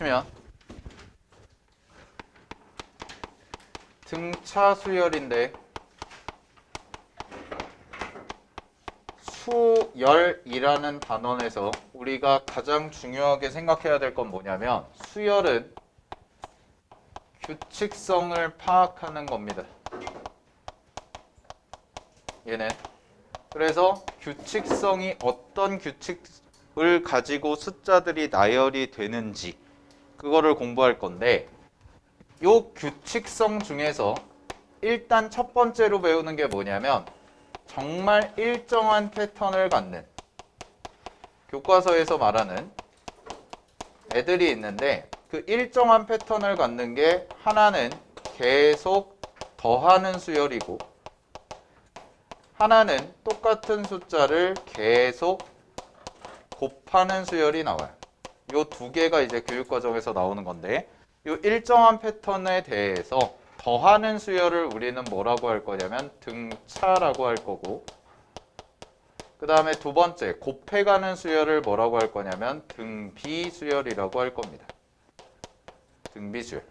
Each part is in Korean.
면 등차 수열인데 수열이라는 단원에서 우리가 가장 중요하게 생각해야 될 건 뭐냐면 수열은 규칙성을 파악하는 겁니다. 얘는 그래서 규칙성이 어떤 규칙을 가지고 숫자들이 나열이 되는지 그거를 공부할 건데 요 규칙성 중에서 일단 첫 번째로 배우는 게 뭐냐면 정말 일정한 패턴을 갖는 교과서에서 말하는 애들이 있는데 그 일정한 패턴을 갖는 게 하나는 계속 더하는 수열이고 하나는 똑같은 숫자를 계속 곱하는 수열이 나와요. 요 두 개가 이제 교육과정에서 나오는 건데 요 일정한 패턴에 대해서 더하는 수열을 우리는 뭐라고 할 거냐면 등차라고 할 거고 그 다음에 두 번째 곱해가는 수열을 뭐라고 할 거냐면 등비수열이라고 할 겁니다. 등비수열.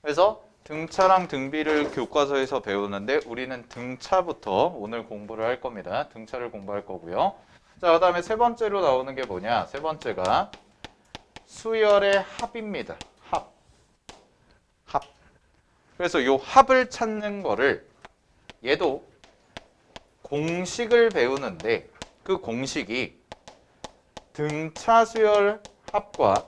그래서 등차랑 등비를 교과서에서 배우는데 우리는 등차부터 오늘 공부를 할 겁니다. 등차를 공부할 거고요. 자, 그 다음에 세 번째로 나오는 게 뭐냐? 세 번째가 수열의 합입니다. 합. 그래서 요 합을 찾는 거를 얘도 공식을 배우는데 그 공식이 등차 수열 합과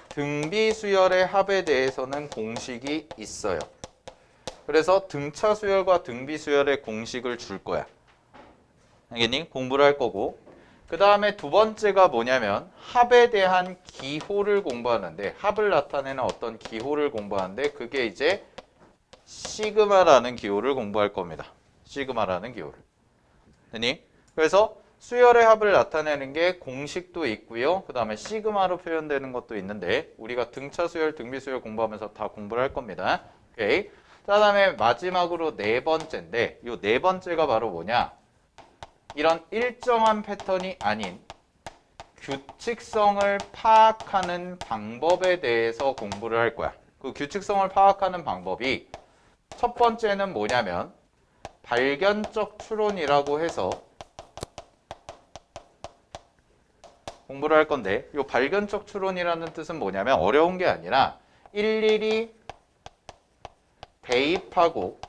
등비 수열의 합에 대해서는 공식이 있어요. 그래서 등차 수열과 등비 수열의 공식을 줄 거야. 알겠니? 공부를 할 거고 그 다음에 두 번째가 뭐냐면 합에 대한 기호를 공부하는데 합을 나타내는 어떤 기호를 공부하는데 그게 이제 시그마라는 기호를 공부할 겁니다. 시그마라는 기호를. 됐니? 그래서 수열의 합을 나타내는 게 공식도 있고요. 그 다음에 시그마로 표현되는 것도 있는데 우리가 등차 수열, 등비 수열 공부하면서 다 공부를 할 겁니다. 오케이. 그 다음에 마지막으로 네 번째인데 이 네 번째가 바로 뭐냐? 이런 일정한 패턴이 아닌 규칙성을 파악하는 방법에 대해서 공부를 할 거야. 그 규칙성을 파악하는 방법이 첫 번째는 뭐냐면 발견적 추론이라고 해서 공부를 할 건데 이 발견적 추론이라는 뜻은 뭐냐면 어려운 게 아니라 일일이 대입하고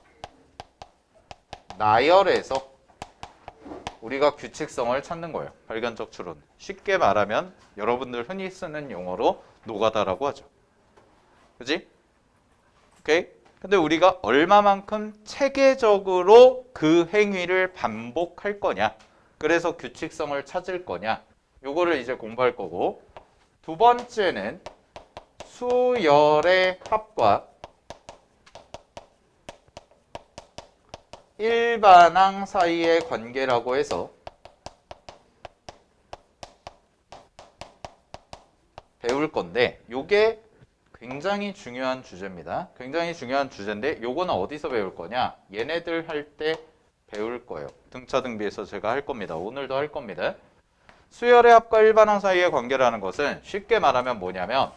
나열해서 우리가 규칙성을 찾는 거예요. 발견적 추론. 쉽게 말하면 여러분들 흔히 쓰는 용어로 노가다라고 하죠. 그지? 오케이? 근데 우리가 얼마만큼 체계적으로 그 행위를 반복할 거냐. 그래서 규칙성을 찾을 거냐. 요거를 이제 공부할 거고 두 번째는 수열의 합과 일반항 사이의 관계라고 해서 배울 건데 요게 굉장히 중요한 주제입니다. 굉장히 중요한 주제인데 요거는 어디서 배울 거냐? 얘네들 할 때 배울 거예요. 등차 등비에서 제가 할 겁니다. 오늘도 할 겁니다. 수열의 합과 일반항 사이의 관계라는 것은 쉽게 말하면 뭐냐면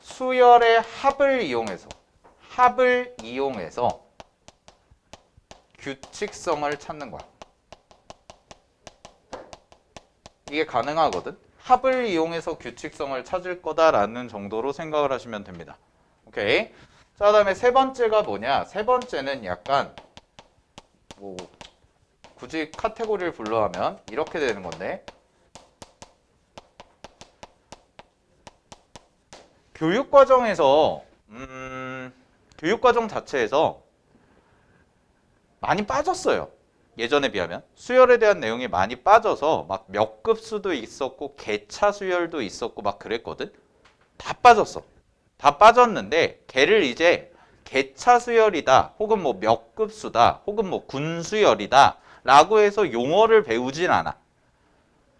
수열의 합을 이용해서 규칙성을 찾는 거야. 이게 가능하거든. 합을 이용해서 규칙성을 찾을 거다라는 정도로 생각을 하시면 됩니다. 오케이. 자, 그다음에 세 번째가 뭐냐? 세 번째는 약간 뭐 굳이 카테고리를 분류하면 이렇게 되는 건데 교육과정에서 교육과정 자체에서 많이 빠졌어요. 예전에 비하면 수열에 대한 내용이 많이 빠져서 막 몇 급수도 있었고 개차 수열도 있었고 막 그랬거든. 다 빠졌어. 다 빠졌는데 걔를 이제 개차 수열이다 혹은 뭐 몇 급수다 혹은 뭐 군수열이다 라고 해서 용어를 배우진 않아.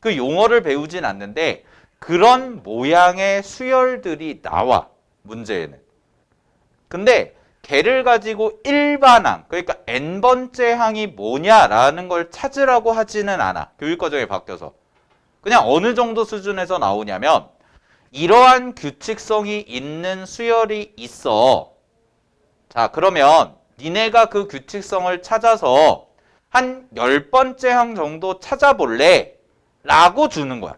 그 용어를 배우진 않는데 그런 모양의 수열들이 나와. 문제에는. 근데 걔를 가지고 일반항, 그러니까 n번째 항이 뭐냐라는 걸 찾으라고 하지는 않아. 교육과정에 바뀌어서. 그냥 어느 정도 수준에서 나오냐면 이러한 규칙성이 있는 수열이 있어. 자, 그러면 니네가 그 규칙성을 찾아서 한 10번째 항 정도 찾아볼래? 라고 주는 거야.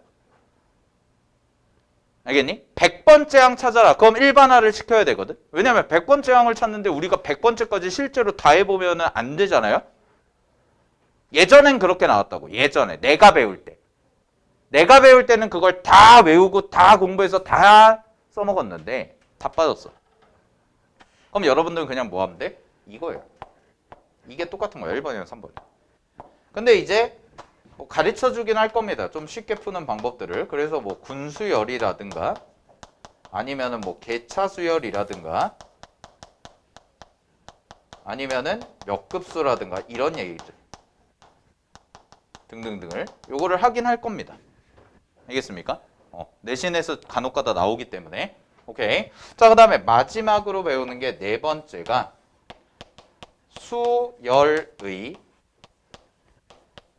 알겠니? 100번째 항 찾아라. 그럼 일반화를 시켜야 되거든. 왜냐면 100번째 항을 찾는데 우리가 100번째까지 실제로 다 해보면 안 되잖아요. 예전엔 그렇게 나왔다고. 예전에 내가 배울 때. 내가 배울 때는 그걸 다 외우고 다 공부해서 다 써먹었는데 다 빠졌어. 그럼 여러분들은 그냥 뭐 하면 돼? 이거예요. 이게 똑같은 거야. 1번이랑 3번. 근데 이제 뭐 가르쳐 주긴 할 겁니다. 좀 쉽게 푸는 방법들을. 그래서 뭐 군수열이라든가 아니면은 뭐 개차수열이라든가 아니면은 몇 급수라든가 이런 얘기들 등등등을 요거를 하긴 할 겁니다. 알겠습니까? 내신에서 간혹가다 나오기 때문에. 오케이. 자, 그 다음에 마지막으로 배우는 게 네 번째가 수열의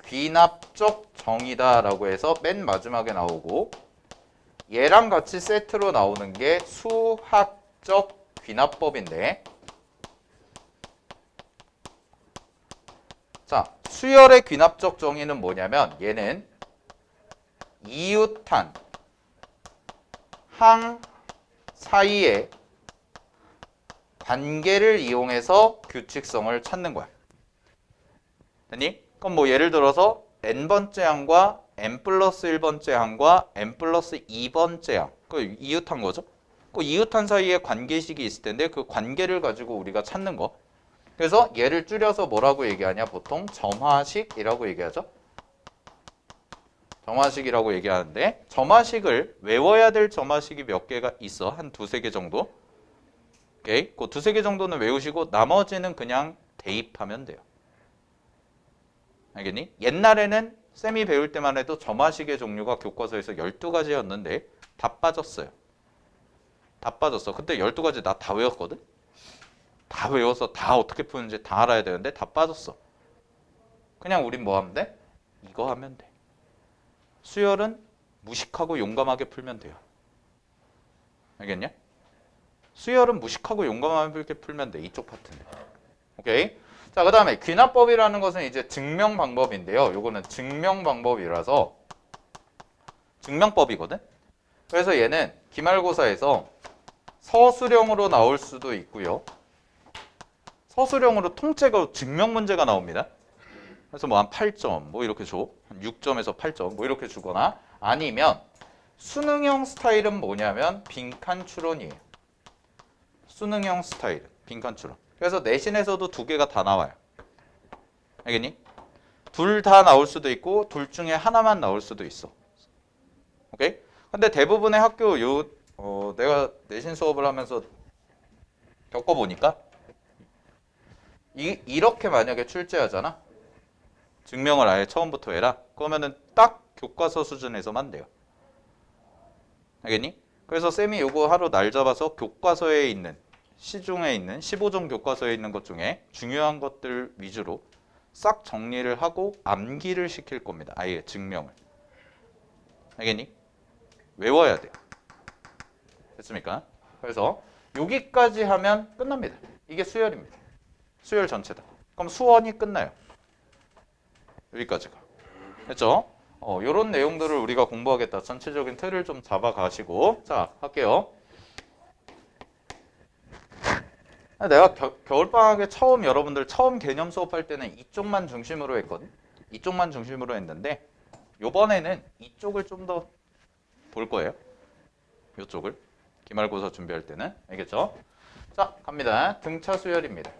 귀납적 정의다라고 해서 맨 마지막에 나오고 얘랑 같이 세트로 나오는 게 수학적 귀납법인데 자, 수열의 귀납적 정의는 뭐냐면 얘는 이웃한 항 사이의 관계를 이용해서 규칙성을 찾는 거야. 됐니? 그럼 뭐 예를 들어서 n번째 항과 n 플러스 1번째 항과 n 플러스 2번째 항 그 이웃한 거죠. 그 이웃한 사이에 관계식이 있을 텐데 그 관계를 가지고 우리가 찾는 거. 그래서 얘를 줄여서 뭐라고 얘기하냐? 보통 점화식이라고 얘기하죠. 점화식이라고 얘기하는데 점화식을 외워야 될 점화식이 몇 개가 있어. 한 두세 개 정도. 오케이? 그 두세 개 정도는 외우시고 나머지는 그냥 대입하면 돼요. 알겠니? 옛날에는 쌤이 배울 때만 해도 점화식의 종류가 교과서에서 12가지였는데 다 빠졌어요. 다 빠졌어. 그때 12가지 나 다 외웠거든? 다 외워서 다 어떻게 푸는지 다 알아야 되는데 다 빠졌어. 그냥 우린 뭐 하면 돼? 이거 하면 돼. 수열은 무식하고 용감하게 풀면 돼요. 알겠냐? 수열은 무식하고 용감하게 풀면 돼. 이쪽 파트는. 오케이? 자, 그 다음에 귀납법이라는 것은 이제 증명 방법인데요. 요거는 증명 방법이라서 증명법이거든? 그래서 얘는 기말고사에서 서술형으로 나올 수도 있고요. 서술형으로 통째로 증명 문제가 나옵니다. 그래서 뭐 한 8점 뭐 이렇게 줘. 한 6점에서 8점 뭐 이렇게 주거나 아니면 수능형 스타일은 뭐냐면 빈칸 추론이에요. 수능형 스타일은 빈칸 추론. 그래서 내신에서도 두 개가 다 나와요. 알겠니? 둘 다 나올 수도 있고 둘 중에 하나만 나올 수도 있어. 오케이? 근데 대부분의 학교 내가 내신 수업을 하면서 겪어보니까 이렇게 만약에 출제하잖아. 증명을 아예 처음부터 해라. 그러면은 딱 교과서 수준에서만 돼요. 알겠니? 그래서 쌤이 요거 하루 날 잡아서 교과서에 있는 시중에 있는 15종 교과서에 있는 것 중에 중요한 것들 위주로 싹 정리를 하고 암기를 시킬 겁니다. 아예 증명을. 알겠니? 외워야 돼요. 됐습니까? 그래서 여기까지 하면 끝납니다. 이게 수열입니다. 수열 전체다. 그럼 수원이 끝나요. 여기까지가. 됐죠? 요런 내용들을 우리가 공부하겠다. 전체적인 틀을 좀 잡아가시고 자, 할게요. 내가 겨울방학에 여러분들 처음 개념 수업할 때는 이쪽만 중심으로 했거든. 이쪽만 중심으로 했는데 요번에는 이쪽을 좀 더 볼 거예요. 이쪽을 기말고사 준비할 때는. 알겠죠? 자, 갑니다. 등차 수열입니다.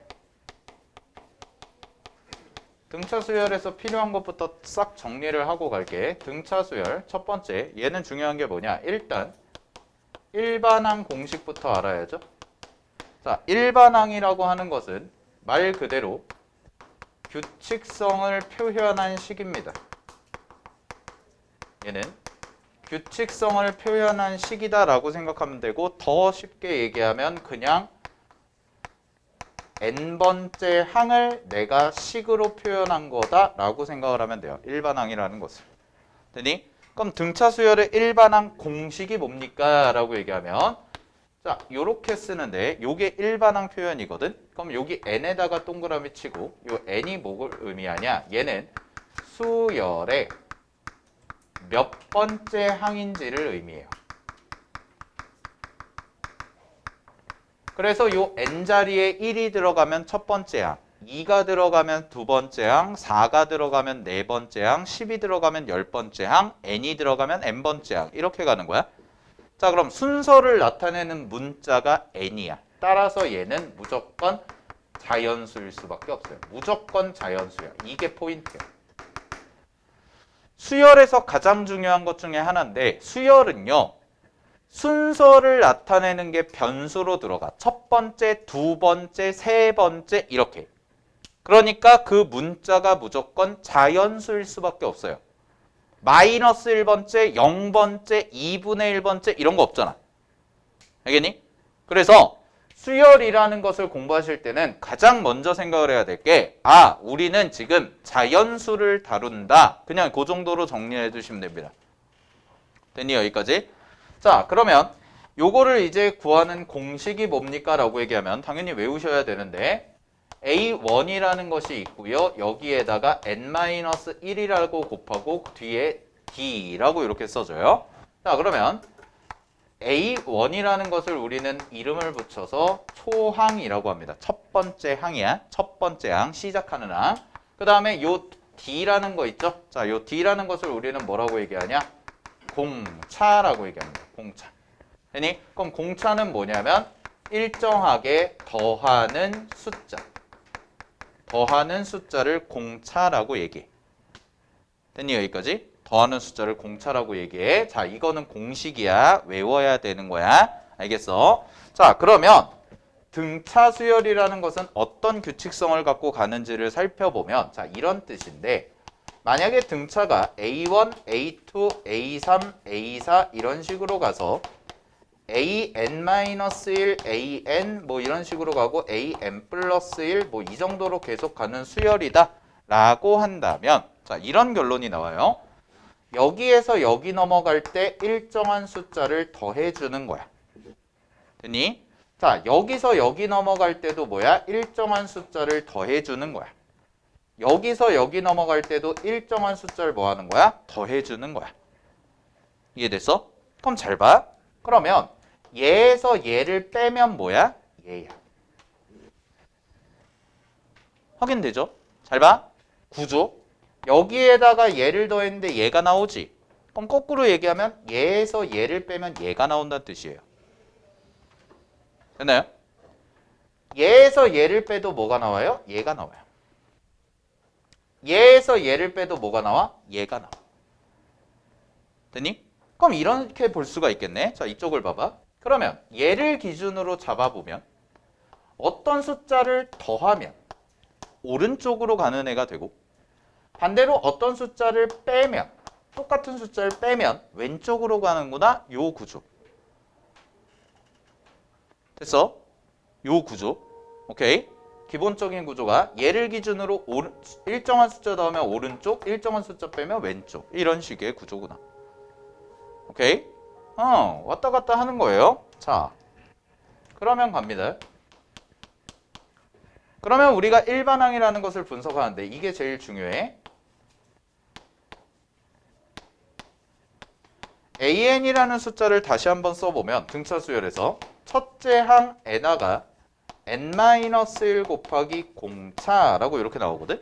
등차 수열에서 필요한 것부터 싹 정리를 하고 갈게. 등차 수열 첫 번째, 얘는 중요한 게 뭐냐? 일단 일반항 공식부터 알아야죠. 자, 일반항이라고 하는 것은 말 그대로 규칙성을 표현한 식입니다. 얘는 규칙성을 표현한 식이다라고 생각하면 되고 더 쉽게 얘기하면 그냥 n번째 항을 내가 식으로 표현한 거다라고 생각을 하면 돼요. 일반항이라는 것을. 되니? 그럼 등차 수열의 일반항 공식이 뭡니까? 라고 얘기하면 자, 요렇게 쓰는데 요게 일반항 표현이거든. 그럼 여기 n에다가 동그라미 치고 요 n이 뭐를 의미하냐? 얘는 수열의 몇 번째 항인지를 의미해요. 그래서 요 n자리에 1이 들어가면 첫 번째 항, 2가 들어가면 두 번째 항, 4가 들어가면 네 번째 항, 10이 들어가면 10번째 항, n이 들어가면 n번째 항 이렇게 가는 거야. 자, 그럼 순서를 나타내는 문자가 n이야. 따라서 얘는 무조건 자연수일 수밖에 없어요. 무조건 자연수야. 이게 포인트야. 수열에서 가장 중요한 것 중에 하나인데 수열은요. 순서를 나타내는 게 변수로 들어가. 첫 번째, 두 번째, 세 번째 이렇게. 그러니까 그 문자가 무조건 자연수일 수밖에 없어요. 마이너스 1번째, 0번째, 2분의 1번째 이런 거 없잖아. 알겠니? 그래서 수열이라는 것을 공부하실 때는 가장 먼저 생각을 해야 될 게 우리는 지금 자연수를 다룬다. 그냥 그 정도로 정리해 두시면 됩니다. 됐니? 여기까지? 자, 그러면 요거를 이제 구하는 공식이 뭡니까? 라고 얘기하면 당연히 외우셔야 되는데 A1이라는 것이 있고요. 여기에다가 n-1이라고 곱하고 뒤에 D라고 이렇게 써줘요. 자, 그러면 A1이라는 것을 우리는 이름을 붙여서 초항이라고 합니다. 첫 번째 항이야. 첫 번째 항, 시작하는 항. 그 다음에 요 D라는 거 있죠? 자, 요 D라는 것을 우리는 뭐라고 얘기하냐? 공차라고 얘기합니다. 공차. 아니, 그럼 공차는 뭐냐면 일정하게 더하는 숫자. 더하는 숫자를 공차라고 얘기해. 됐니? 여기까지? 더하는 숫자를 공차라고 얘기해. 자, 이거는 공식이야. 외워야 되는 거야. 알겠어? 자, 그러면 등차 수열이라는 것은 어떤 규칙성을 갖고 가는지를 살펴보면 자, 이런 뜻인데 만약에 등차가 A1, A2, A3, A4 이런 식으로 가서 AN-1, AN 뭐 이런 식으로 가고 AN 플러스 1 뭐 이 정도로 계속 가는 수열이다 라고 한다면 자, 이런 결론이 나와요. 여기에서 여기 넘어갈 때 일정한 숫자를 더해주는 거야. 됐니? 자, 여기서 여기 넘어갈 때도 뭐야? 일정한 숫자를 더해주는 거야. 여기서 여기 넘어갈 때도 일정한 숫자를 뭐 하는 거야? 더해주는 거야. 이해됐어? 그럼 잘 봐. 그러면 얘에서 얘를 빼면 뭐야? 얘야. 확인되죠? 잘 봐. 구조. 여기에다가 얘를 더했는데 얘가 나오지. 그럼 거꾸로 얘기하면 얘에서 얘를 빼면 얘가 나온다는 뜻이에요. 됐나요? 얘에서 얘를 빼도 뭐가 나와요? 얘가 나와요. 얘에서 얘를 빼도 뭐가 나와? 얘가 나와. 됐니? 그럼 이렇게 볼 수가 있겠네. 자, 이쪽을 봐봐. 그러면 얘를 기준으로 잡아보면 어떤 숫자를 더하면 오른쪽으로 가는 애가 되고 반대로 어떤 숫자를 빼면 똑같은 숫자를 빼면 왼쪽으로 가는구나. 요 구조. 됐어? 요 구조. 오케이? 기본적인 구조가 얘를 기준으로 일정한 숫자 더하면 오른쪽, 일정한 숫자 빼면 왼쪽. 이런 식의 구조구나. 오케이? 왔다 갔다 하는 거예요. 자, 그러면 갑니다. 그러면 우리가 일반항이라는 것을 분석하는데 이게 제일 중요해. AN이라는 숫자를 다시 한번 써보면 등차 수열에서 첫째 항 n화가 n-1 곱하기 공차라고 이렇게 나오거든.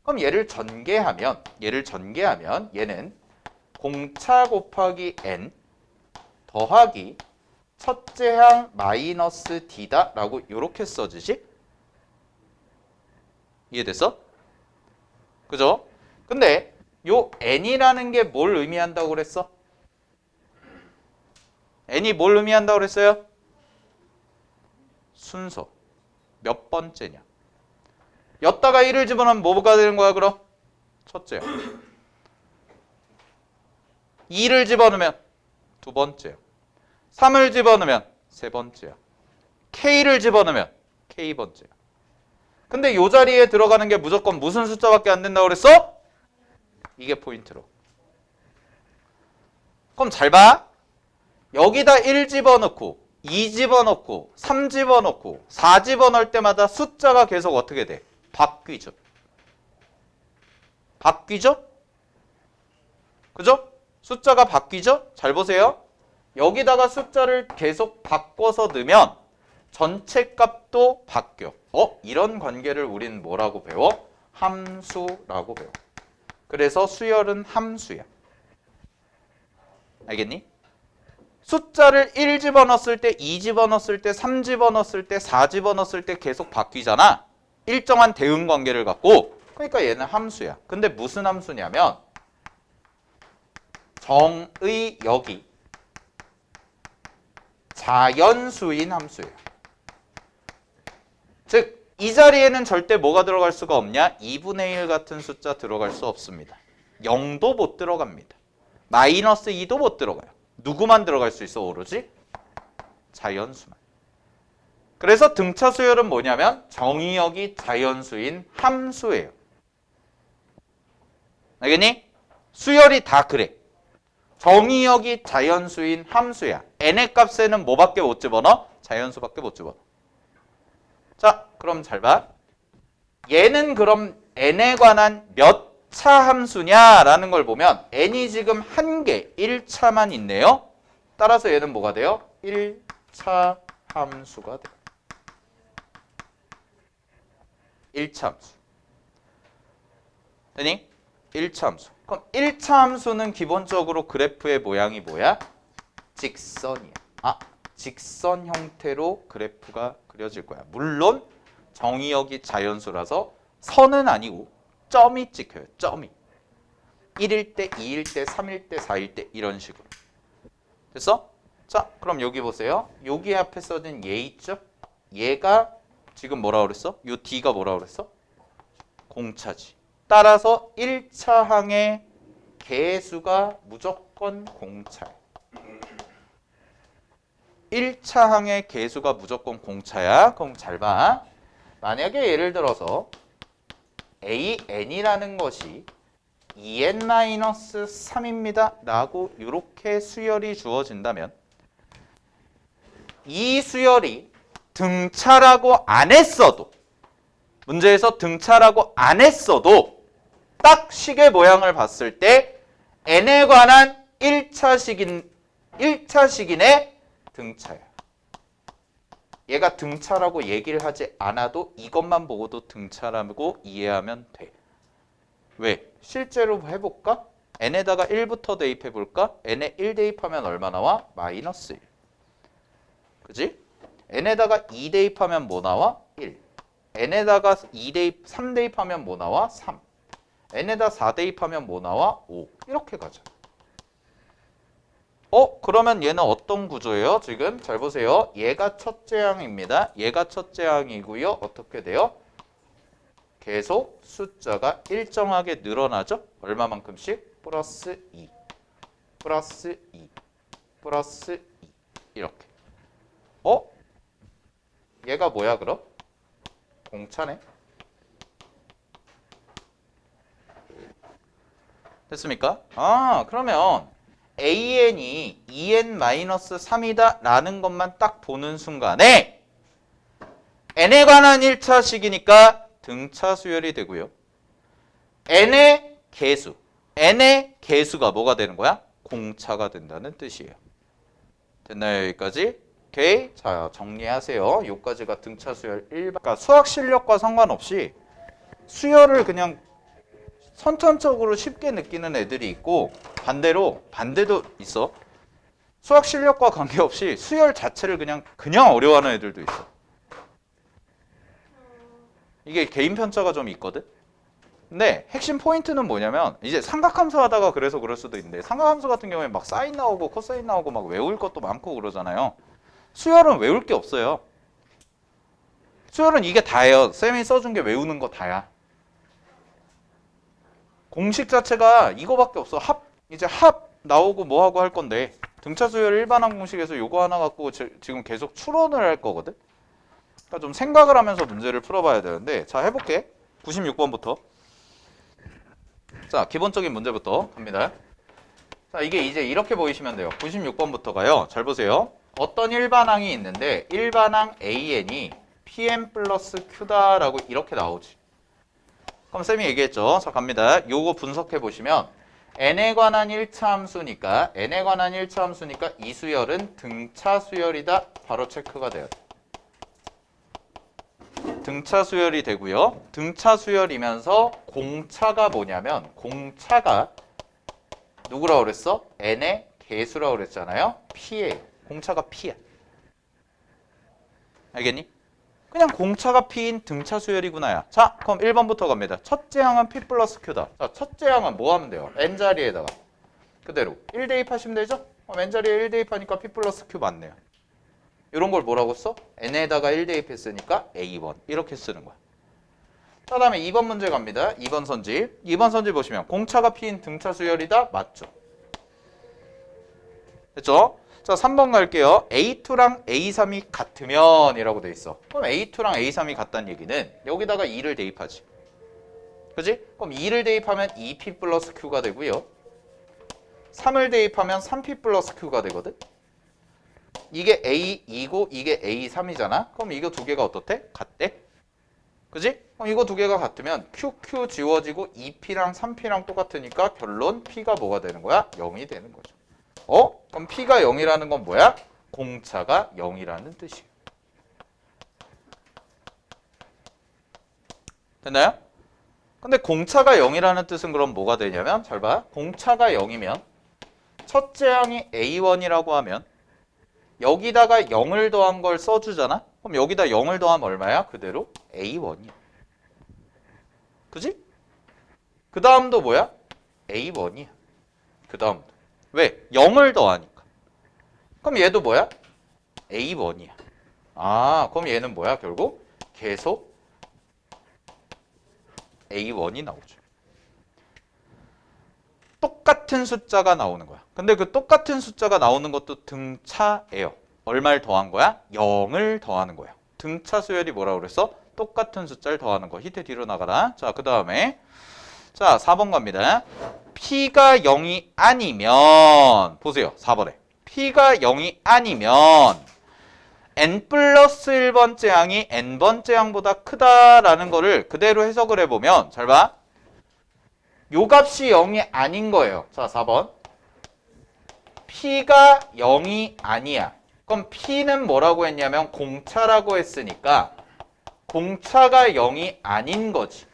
그럼 얘를 전개하면 얘는 공차 곱하기 n 더하기 첫째 항 마이너스 d다 라고 이렇게 써지지? 이해됐어? 그죠? 근데 요 n이라는 게 뭘 의미한다고 그랬어? n이 뭘 의미한다고 그랬어요? 순서. 몇 번째냐. 였다가 1을 집어넣으면 뭐가 되는 거야 그럼? 첫째야. 2를 집어넣으면 두 번째야. 3을 집어넣으면 세 번째야. K를 집어넣으면 K번째야. 근데 요 자리에 들어가는 게 무조건 무슨 숫자밖에 안 된다고 그랬어? 이게 포인트로. 그럼 잘 봐. 여기다 1 집어넣고 2 집어넣고 3 집어넣고 4 집어넣을 때마다 숫자가 계속 어떻게 돼? 바뀌죠. 바뀌죠? 그죠? 숫자가 바뀌죠? 잘 보세요. 여기다가 숫자를 계속 바꿔서 넣으면 전체 값도 바뀌어. 이런 관계를 우린 뭐라고 배워? 함수라고 배워. 그래서 수열은 함수야. 알겠니? 숫자를 1 집어넣었을 때, 2 집어넣었을 때, 3 집어넣었을 때, 4 집어넣었을 때 계속 바뀌잖아. 일정한 대응 관계를 갖고. 그러니까 얘는 함수야. 근데 무슨 함수냐면 정의 역이 자연수인 함수예요. 즉 이 자리에는 절대 뭐가 들어갈 수가 없냐? 2분의 1 같은 숫자 들어갈 수 없습니다. 0도 못 들어갑니다. 마이너스 2도 못 들어가요. 누구만 들어갈 수 있어 오로지? 자연수만. 그래서 등차 수열은 뭐냐면 정의역이 자연수인 함수예요. 알겠니? 수열이 다 그래. 정의역이 자연수인 함수야. n의 값에는 뭐밖에 못 집어넣어? 자연수밖에 못 집어넣어. 자, 그럼 잘 봐. 얘는 그럼 n에 관한 몇 차 함수냐라는 걸 보면 n이 지금 1개, 1차만 있네요. 따라서 얘는 뭐가 돼요? 1차 함수가 돼요. 1차 함수. 되니? 1차 함수. 그럼 1차 함수는 기본적으로 그래프의 모양이 뭐야? 직선이야. 직선 형태로 그래프가 그려질 거야. 물론 정의역이 자연수라서 선은 아니고 점이 찍혀요. 점이. 1일 때, 2일 때, 3일 때, 4일 때 이런 식으로. 됐어? 자, 그럼 여기 보세요. 여기 앞에 써진 얘 있죠? 얘가 지금 뭐라 그랬어? 요 D가 뭐라 그랬어? 공차지. 따라서 1차 항의 개수가 무조건 공차야. 1차 항의 개수가 무조건 공차야. 그럼 잘 봐. 만약에 예를 들어서 AN이라는 것이 2n-3입니다. 라고 이렇게 수열이 주어진다면 이 수열이 등차라고 안 했어도 문제에서 등차라고 안 했어도 딱 식의 모양을 봤을 때 n에 관한 1차식인의 등차야. 얘가 등차라고 얘기를 하지 않아도 이것만 보고도 등차라고 이해하면 돼. 왜? 실제로 해볼까? n에다가 1부터 대입해볼까? n에 1 대입하면 얼마 나와? 마이너스 1. 그지? n에다가 2 대입하면 뭐 나와? 1. n에다가 3 대입하면 뭐 나와? 3. n에다 4 대입하면 뭐 나와? 5. 이렇게 가자. 그러면 얘는 어떤 구조예요? 지금 잘 보세요. 얘가 첫째 항입니다. 얘가 첫째 항이고요. 어떻게 돼요? 계속 숫자가 일정하게 늘어나죠? 얼마만큼씩? 플러스 2, 플러스 2, 플러스 2 이렇게. 얘가 뭐야 그럼? 공차네. 됐습니까? 그러면 AN이 2n-3이다 라는 것만 딱 보는 순간에 n에 관한 1차식이니까 등차 수열이 되고요. n의 개수가 뭐가 되는 거야? 공차가 된다는 뜻이에요. 됐나요 여기까지? 오케이. 자 정리하세요. 여기까지가 등차 수열 1번. 그러니까 수학 실력과 상관없이 수열을 그냥 선천적으로 쉽게 느끼는 애들이 있고 반대도 있어. 수학 실력과 관계없이 수열 자체를 그냥 어려워하는 애들도 있어. 이게 개인 편차가 좀 있거든. 근데 핵심 포인트는 뭐냐면 이제 삼각함수 하다가 그래서 그럴 수도 있는데 삼각함수 같은 경우에 막 사인 나오고 코사인 나오고 막 외울 것도 많고 그러잖아요. 수열은 외울 게 없어요. 수열은 이게 다예요. 쌤이 써준 게 외우는 거 다야. 공식 자체가 이거밖에 없어. 이제 합 나오고 뭐하고 할 건데 등차 수열 일반항 공식에서 요거 하나 갖고 지금 계속 추론을 할 거거든. 그러니까 좀 생각을 하면서 문제를 풀어봐야 되는데 자 해볼게. 96번부터 자 기본적인 문제부터 갑니다. 자, 이게 이제 이렇게 보이시면 돼요. 96번부터가요. 잘 보세요. 어떤 일반항이 있는데 일반항 AN이 PM 플러스 Q다라고 이렇게 나오지. 그럼 쌤이 얘기했죠. 자, 갑니다. 요거 분석해 보시면 n에 관한 1차 함수니까 이 수열은 등차 수열이다. 바로 체크가 돼요. 등차 수열이 되고요. 등차 수열이면서 공차가 뭐냐면 공차가 누구라고 그랬어? n의 개수라고 그랬잖아요. p예요. 공차가 p야. 알겠니? 그냥 공차가 p인 등차 수열이구나야. 자, 그럼 1번부터 갑니다. 첫째 항은 p 플러스 q다. 자, 첫째 항은 뭐 하면 돼요? n자리에다가 그대로 1 대입하시면 되죠? 그럼 n자리에 1 대입하니까 p 플러스 q 맞네요. 이런 걸 뭐라고 써? n에다가 1 대입했으니까 a1 이렇게 쓰는 거야. 자, 다음에 2번 문제 갑니다. 2번 선지. 2번 선지 보시면 공차가 p인 등차 수열이다. 맞죠? 됐죠? 자, 3번 갈게요. A2랑 A3이 같으면 이라고 돼 있어. 그럼 A2랑 A3이 같다는 얘기는 여기다가 2를 대입하지. 그지? 그럼 2를 대입하면 2P 플러스 Q가 되고요. 3을 대입하면 3P 플러스 Q가 되거든? 이게 A2고 이게 A3이잖아? 그럼 이거 두 개가 어떻대? 같대? 그지? 그럼 이거 두 개가 같으면 QQ 지워지고 2P랑 3P랑 똑같으니까 결론 P가 뭐가 되는 거야? 0이 되는 거죠. 그럼 P가 0이라는 건 뭐야? 공차가 0이라는 뜻이에요. 됐나요? 근데 공차가 0이라는 뜻은 그럼 뭐가 되냐면 잘 봐. 공차가 0이면 첫째 항이 A1이라고 하면 여기다가 0을 더한 걸 써주잖아? 그럼 여기다 0을 더하면 얼마야? 그대로 A1이야. 그지? 그 다음도 뭐야? A1이야. 그 다음도. 왜? 0을 더하니까. 그럼 얘도 뭐야? A1이야. 아, 그럼 얘는 뭐야? 결국 계속 A1이 나오죠. 똑같은 숫자가 나오는 거야. 근데 그 똑같은 숫자가 나오는 것도 등차예요. 얼마를 더한 거야? 0을 더하는 거야. 등차 수열이 뭐라고 그랬어? 똑같은 숫자를 더하는 거. 히트 뒤로 나가라. 자, 그 다음에 자, 4번 갑니다. P가 0이 아니면 보세요. 4번에 P가 0이 아니면 n 플러스 1번째 항이 n번째 항보다 크다라는 거를 그대로 해석을 해보면 잘 봐. 요 값이 0이 아닌 거예요. 자, 4번. P가 0이 아니야. 그럼 P는 뭐라고 했냐면 공차라고 했으니까 공차가 0이 아닌 거지.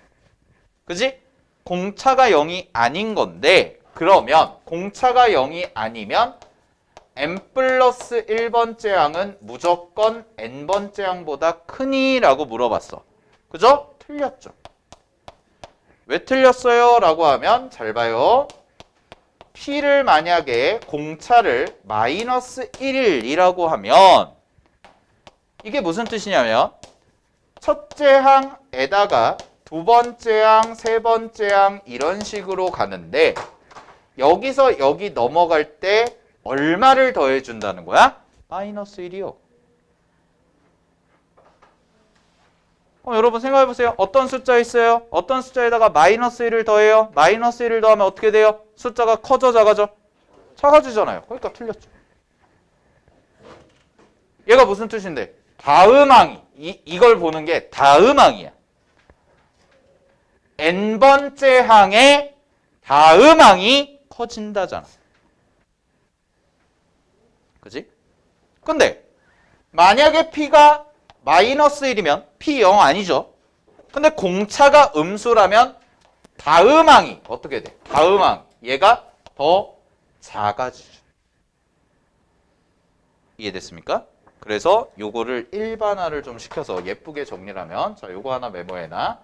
그지? 공차가 0이 아닌 건데 그러면 공차가 0이 아니면 n 플러스 1번째 항은 무조건 n번째 항보다 크니? 라고 물어봤어. 그죠? 틀렸죠. 왜 틀렸어요? 라고 하면 잘 봐요. P를 만약에 공차를 마이너스 1이라고 하면 이게 무슨 뜻이냐면 첫째 항에다가 두 번째 항, 세 번째 항 이런 식으로 가는데 여기서 여기 넘어갈 때 얼마를 더해준다는 거야? 마이너스 1이요. 여러분 생각해보세요. 어떤 숫자 있어요? 어떤 숫자에다가 마이너스 1을 더해요? 마이너스 1을 더하면 어떻게 돼요? 숫자가 커져 작아져? 작아지잖아요. 그러니까 틀렸죠. 얘가 무슨 뜻인데? 다음 항이 이걸 보는 게 다음 항이야. n번째 항의 다음 항이 커진다잖아. 그지? 근데 만약에 P가 마이너스 1이면 P 0 아니죠? 근데 공차가 음수라면 다음 항이 어떻게 돼? 다음 항 얘가 더 작아지죠. 이해됐습니까? 그래서 요거를 일반화를 좀 시켜서 예쁘게 정리를 하면 자, 요거 하나 메모해놔.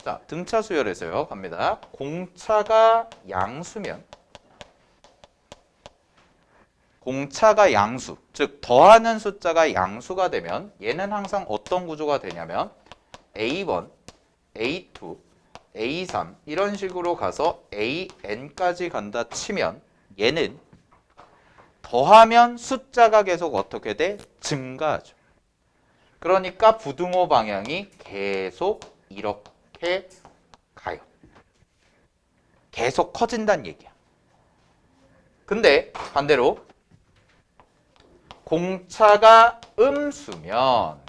자, 등차 수열에서요. 갑니다. 공차가 양수면 공차가 양수, 즉 더하는 숫자가 양수가 되면 얘는 항상 어떤 구조가 되냐면 A1, A2, A3 이런 식으로 가서 AN까지 간다 치면 얘는 더하면 숫자가 계속 어떻게 돼? 증가하죠. 그러니까 부등호 방향이 계속 이렇게 가요. 계속 커진다는 얘기야. 근데 반대로 공차가 음수면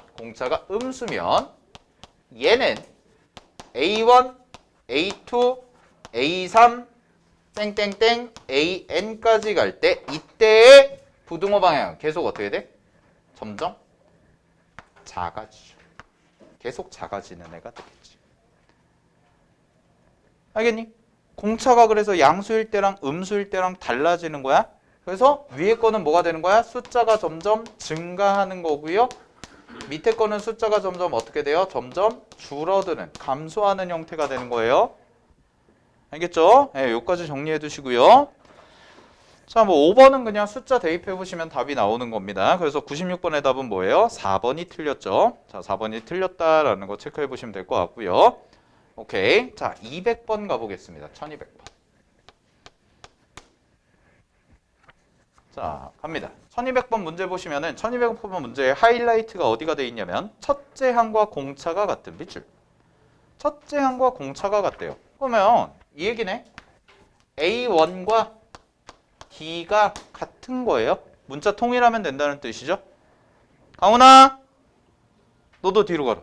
얘는 A1, A2, A3, 땡땡땡 AN까지 갈 때 이때의 부등호 방향은 계속 어떻게 돼? 점점 작아지죠. 계속 작아지는 애가 되겠지. 알겠니? 공차가 그래서 양수일 때랑 음수일 때랑 달라지는 거야. 그래서 위에 거는 뭐가 되는 거야? 숫자가 점점 증가하는 거고요. 밑에 거는 숫자가 점점 어떻게 돼요? 점점 줄어드는, 감소하는 형태가 되는 거예요. 알겠죠? 네, 여기까지 정리해 두시고요. 자, 뭐 5번은 그냥 숫자 대입해 보시면 답이 나오는 겁니다. 그래서 96번의 답은 뭐예요? 4번이 틀렸죠. 자, 4번이 틀렸다라는 거 체크해 보시면 될 것 같고요. 오케이. 자, 200번 가보겠습니다. 1200번. 자, 갑니다. 1200번 문제 보시면은 1200번 문제의 하이라이트가 어디가 돼 있냐면 첫째 항과 공차가 같은 빗줄. 첫째 항과 공차가 같대요. 그러면 이 얘기네. A1과 D가 같은 거예요. 문자 통일하면 된다는 뜻이죠. 강훈아, 너도 뒤로 가라.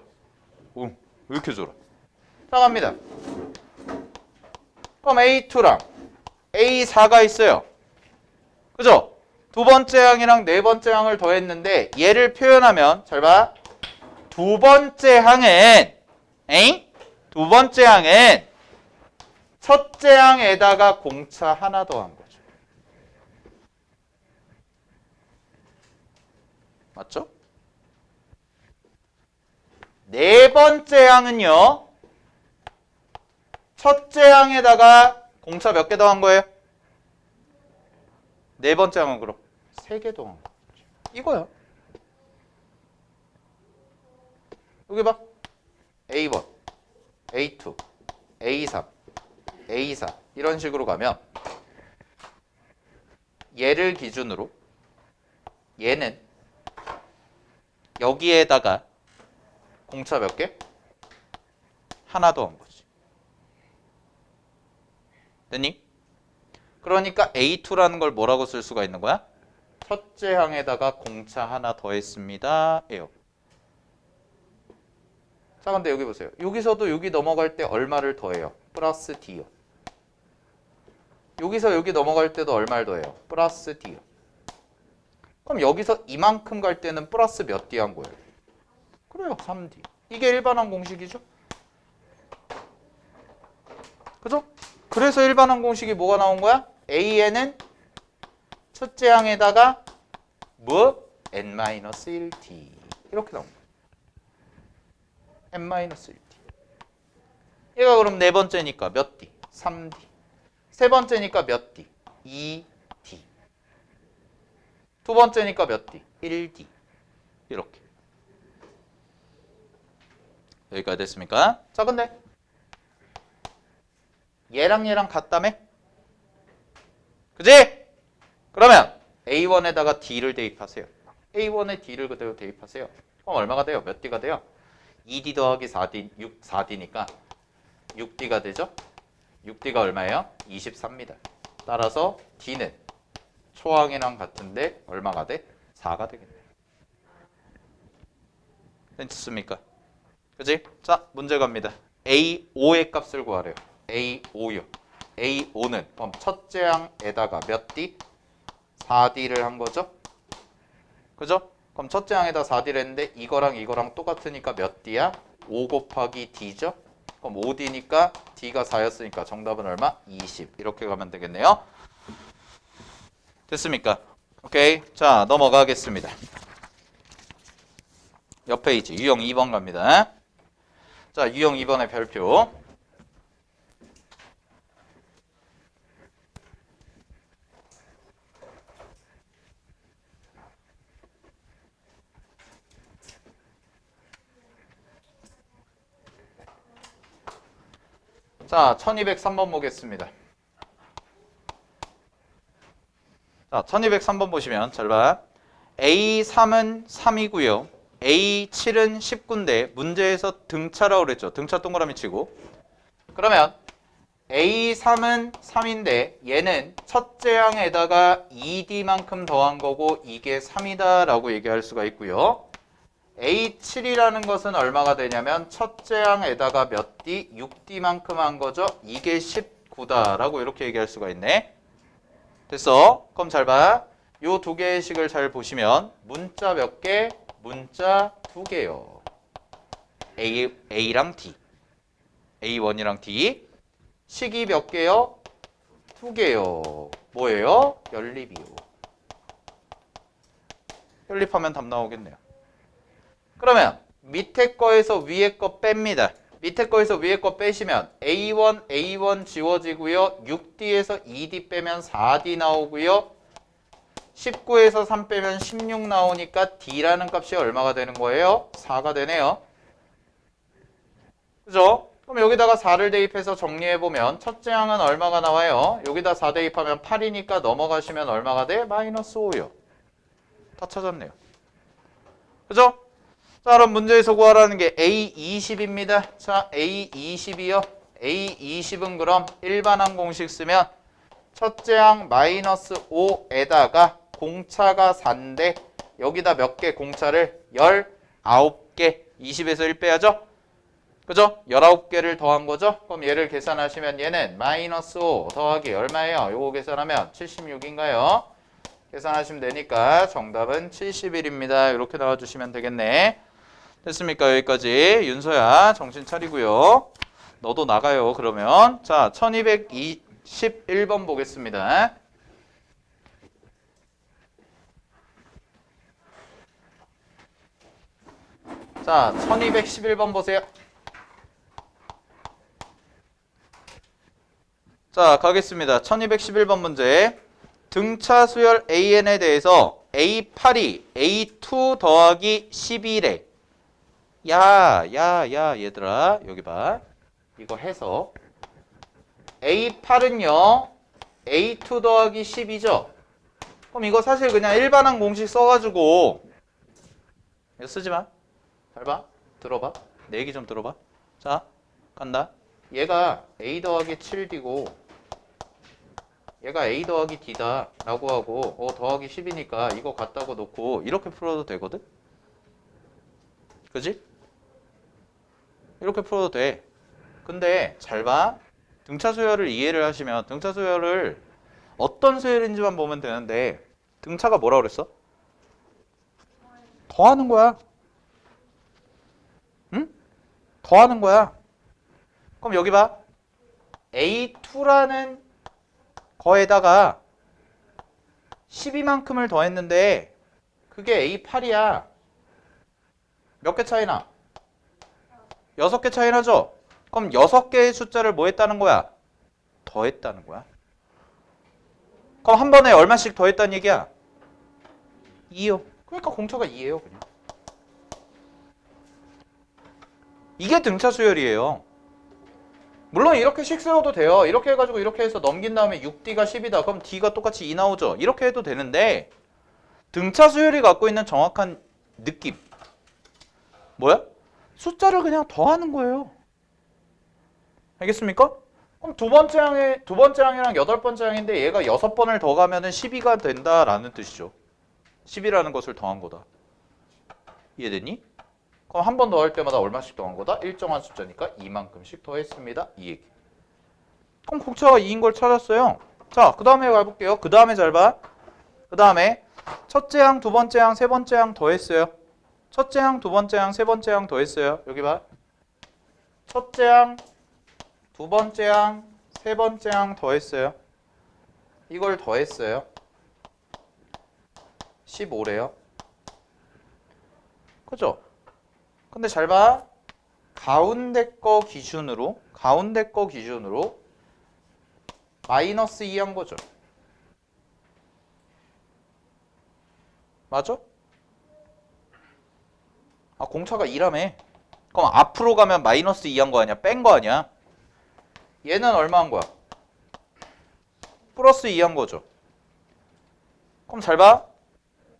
오, 왜 이렇게 졸아? 자, 갑니다. 그럼 A2랑 A4가 있어요. 그죠? 두 번째 항이랑 네 번째 항을 더했는데 얘를 표현하면 잘 봐. 두 번째 항은 첫째 항에다가 공차 하나 더한 거죠. 맞죠? 네 번째 항은요. 첫째 항에다가 공차 몇 개 더한 거예요? 네 번째 항은 그럼 3개 더한 거죠. 이거야. 여기 봐. A1, A2, A3, A4 이런 식으로 가면 얘를 기준으로 얘는 여기에다가 공차 몇 개? 하나 더한 거지. 됐니? 그러니까 A2라는 걸 뭐라고 쓸 수가 있는 거야? 첫째 항에다가 공차 하나 더했습니다. 예요. 자, 근데 여기 보세요. 여기서도 여기 넘어갈 때 얼마를 더해요? 플러스 D요. 여기서 여기 넘어갈 때도 얼마를 더해요? 플러스 D요. 그럼 여기서 이만큼 갈 때는 플러스 몇 D 한 거예요? 그래요. 3D. 이게 일반항 공식이죠? 그죠? 그래서 일반항 공식이 뭐가 나온 거야? AN은 첫째 항에다가 뭐? N-1D 이렇게 나온 거야. N-1D. 얘가 그럼 네 번째니까 몇 D? 3D. 세 번째니까 몇 D? 2D. 두 번째니까 몇 D? 1D. 이렇게. 여기까지 됐습니까? 자, 근데 얘랑 같다며? 그지? 그러면 A1에다가 D를 대입하세요. A1에 D를 그대로 대입하세요. 그럼 얼마가 돼요? 몇 D가 돼요? 2D 더하기 4D, 4D니까 6D가 되죠? 6D가 얼마예요? 24입니다. 따라서 D는 초항이랑 같은데 얼마가 돼? 4가 되겠네요. 됐습니까? 그지? 자, 문제 갑니다. A5의 값을 구하래요. A5요. A5는 그럼 첫째 항에다가 몇 D? 4D를 한 거죠? 그죠? 그럼 첫째 항에다 4D를 했는데 이거랑 똑같으니까 몇 D야? 5 곱하기 D죠? 그럼 5D니까 D가 4였으니까 정답은 얼마? 20. 이렇게 가면 되겠네요. 됐습니까? 오케이. 자, 넘어가겠습니다. 옆 페이지 유형 2번 갑니다. 자, 유형 2번의 별표. 자, 1203번 보겠습니다. 자, 1203번 보시면 잘 봐. A3은 3이고요. A7은 19인데 문제에서 등차라고 그랬죠. 등차 동그라미 치고. 그러면 A3은 3인데 얘는 첫째 항에다가 2D만큼 더한 거고 이게 3이다 라고 얘기할 수가 있고요. A7이라는 것은 얼마가 되냐면 첫째 항에다가 몇 D? 6D만큼 한 거죠. 이게 19다 라고 이렇게 얘기할 수가 있네. 됐어? 그럼 잘 봐. 요 두 개의 식을 잘 보시면 문자 몇 개? 문자 두 개요. A랑 D. A1이랑 D. 식이 몇 개요? 두 개요. 뭐예요? 연립이요. 연립하면 답 나오겠네요. 그러면 밑에 거에서 위에 거 뺍니다. 밑에 거에서 위에 거 빼시면 A1 지워지고요. 6D에서 2D 빼면 4D 나오고요. 19에서 3 빼면 16 나오니까 D라는 값이 얼마가 되는 거예요? 4가 되네요. 그죠? 그럼 여기다가 4를 대입해서 정리해보면 첫째 항은 얼마가 나와요? 여기다 4 대입하면 8이니까 넘어가시면 얼마가 돼? 마이너스 5요. 다 찾았네요. 그죠? 자, 그럼 문제에서 구하라는 게 A20입니다. 자, A20이요. A20은 그럼 일반항 공식 쓰면 첫째 항 마이너스 5에다가 공차가 4인데 여기다 몇 개 공차를 19개 20에서 1 빼야죠. 그죠? 19개를 더한 거죠. 그럼 얘를 계산하시면 얘는 마이너스 5 더하기 얼마예요? 요거 계산하면 76인가요? 계산하시면 되니까 정답은 71입니다. 이렇게 나와주시면 되겠네. 됐습니까? 여기까지. 윤서야 정신 차리고요. 너도 나가요. 그러면 자 1221번 보겠습니다. 자 1211번 보세요. 자 가겠습니다. 1211번 문제. 등차 수열 AN에 대해서 A8이 A2 더하기 11에 야 얘들아 여기 봐. 이거 해서 A8은요 A2 더하기 10이죠. 그럼 이거 사실 그냥 일반항 공식 써가지고 이거 쓰지마. 잘 봐. 들어봐. 내 얘기 좀 들어봐. 자 간다. 얘가 A 더하기 7D고 얘가 A 더하기 D다 라고 하고 더하기 10이니까 이거 같다고 놓고 이렇게 풀어도 되거든? 그지? 이렇게 풀어도 돼. 근데 잘 봐. 등차 수열을 이해를 하시면 등차 수열을 어떤 수열인지만 보면 되는데 등차가 뭐라 그랬어? 더하는 거야. 응? 더하는 거야. 그럼 여기 봐. A2라는 거에다가 12만큼을 더했는데 그게 A8이야. 몇 개 차이나? 6개 차이 나죠? 그럼 6개의 숫자를 뭐 했다는 거야? 더했다는 거야. 그럼 한 번에 얼마씩 더했다는 얘기야? 2요. 그러니까 공차가 2예요. 그냥. 이게 등차 수열이에요. 물론 이렇게 식 세워도 돼요. 이렇게 해가지고 이렇게 해서 넘긴 다음에 6D가 10이다. 그럼 D가 똑같이 2 나오죠. 이렇게 해도 되는데 등차 수열이 갖고 있는 정확한 느낌 뭐야? 숫자를 그냥 더하는 거예요. 알겠습니까? 그럼 두 번째 항이랑 8번째 항인데 얘가 6번을 더 가면은 12가 된다라는 뜻이죠. 10이라는 것을 더한 거다. 이해됐니? 그럼 한 번 더 할 때마다 얼마씩 더한 거다? 일정한 숫자니까 이만큼씩 더했습니다. 이 얘기. 그럼 공차가 2인 걸 찾았어요. 자, 그 다음에 가볼게요. 그 다음에 잘 봐. 그 다음에 첫째 항, 두 번째 항, 세 번째 항 더했어요. 첫째 항, 두 번째 항, 세 번째 항 더했어요. 여기 봐. 첫째 항, 두 번째 항, 세 번째 항 더했어요. 이걸 더했어요. 15래요. 그죠? 근데 잘 봐. 가운데 거 기준으로 마이너스 2 한 거죠. 맞아? 아, 공차가 2라며. 그럼 앞으로 가면 마이너스 2 한 거 아니야? 뺀 거 아니야? 얘는 얼마 한 거야? 플러스 2 한 거죠. 그럼 잘 봐.